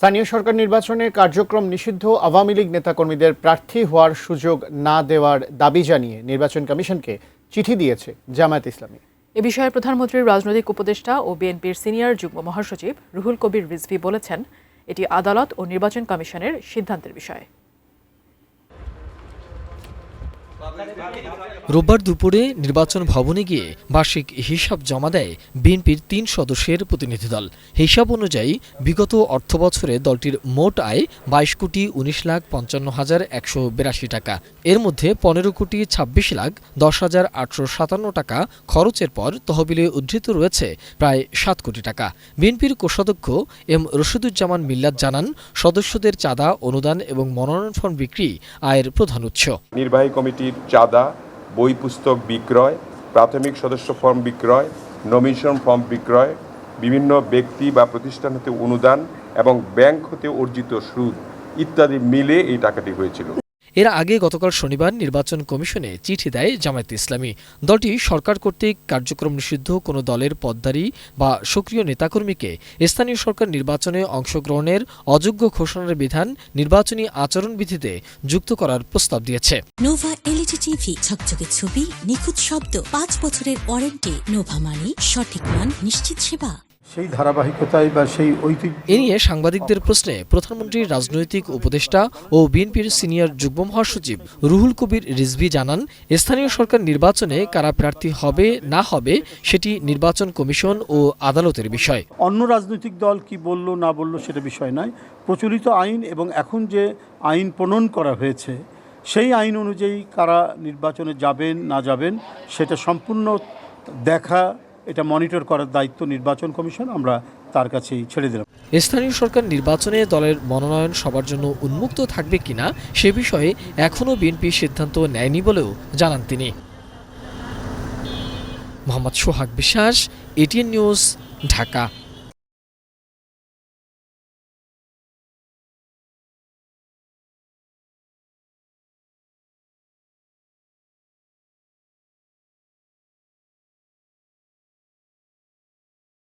স্থানীয় সরকার নির্বাচনে কার্যক্রম নিষিদ্ধ আওয়ামী লীগ নেতাকর্মীদের প্রার্থী হওয়ার সুযোগ না দেওয়ার দাবি জানিয়ে নির্বাচন কমিশনকে চিঠি দিয়েছে জামায়াত ইসলামী। এ বিষয়ে প্রধানমন্ত্রীর রাজনৈতিক উপদেষ্টা ও বিএনপির সিনিয়র যুগ্ম মহাসচিব রুহুল কবির রিজভী বলেছেন, এটি আদালত ও নির্বাচন কমিশনের সিদ্ধান্তের বিষয়। রোববার দুপুরে নির্বাচন ভবনে গিয়ে বার্ষিক হিসাব জমা দেয় বিএনপির ৩ সদস্যের প্রতিনিধি দল। হিসাব অনুযায়ী বিগত অর্থবছরে দলটির মোট আয় ২২,৫৫,১৮২ টাকা। এর মধ্যে ১৫,২৬,১০,৮৫৭ টাকা খরচের পর তহবিলে উদ্ধৃত রয়েছে প্রায় ৭ কোটি টাকা। বিএনপির কোষাধ্যক্ষ এম রশিদুজ্জামান মিল্লাত জানান, সদস্যদের চাঁদা, অনুদান এবং মনোনয়ন ফর্ম বিক্রি আয়ের প্রধান উৎস। নির্বাহী কমিটির চাঁদা, বই পুস্তক বিক্রয়, প্রাথমিক সদস্য ফর্ম বিক্রয়, নমিনেশন ফর্ম বিক্রয়, বিভিন্ন ব্যক্তি বা প্রতিষ্ঠান হতে অনুদান এবং ব্যাংক হতে অর্জিত সুদ ইত্যাদি মিলে এই টাকাটি হয়েছিল। এর আগে গতকাল শনিবার নির্বাচন কমিশনে চিঠি দেয় জামায়াত ইসলামী। দলটি সরকার কর্তৃক কার্যক্রম নিষিদ্ধ কোনো দলের পদধারী বা সক্রিয় নেতাকর্মীকে স্থানীয় সরকার নির্বাচনে অংশগ্রহণের অযোগ্য ঘোষণার বিধান নির্বাচনী আচরণবিধিতে যুক্ত করার প্রস্তাব দিয়েছে। নোভা এলইডি টিভি, ঝকঝকে ছবি, নিখুঁত শব্দ, ৫ বছরের ওয়ারেন্টি। নোভা মানে সঠিক মান, নিশ্চিত সেবা। সেই ধারাবাহিকতায় বা সেই ঐতিহ্য এ নিয়ে সাংবাদিকদের প্রশ্নে প্রধানমন্ত্রীর রাজনৈতিক উপদেষ্টা ও বিএনপির সিনিয়র যুগ্ম মহাসচিব রুহুল কবির রিজভী জানান, স্থানীয় সরকার নির্বাচনে কারা প্রার্থী হবে না হবে সেটি নির্বাচন কমিশন ও আদালতের বিষয়। অন্য রাজনৈতিক দল কি বলল না বলল সেটা বিষয় নয়। প্রচলিত আইন এবং এখন যে আইন প্রণয়ন করা হয়েছে সেই আইন অনুযায়ী কারা নির্বাচনে যাবেন না যাবেন সেটা সম্পূর্ণ দেখা, এটা মনিটর করার দায়িত্ব নির্বাচন কমিশন। আমরা তার কাছেই ছেড়ে দিলাম। স্থানীয় সরকার নির্বাচনে দলের মনোনয়ন সবার জন্য উন্মুক্ত থাকবে কিনা সে বিষয়ে এখনও বিএনপি সিদ্ধান্ত নেয়নি বলেও জানান তিনি। মোহাম্মদ সোহাগ বিশ্বাস, এটিএন নিউজ, ঢাকা।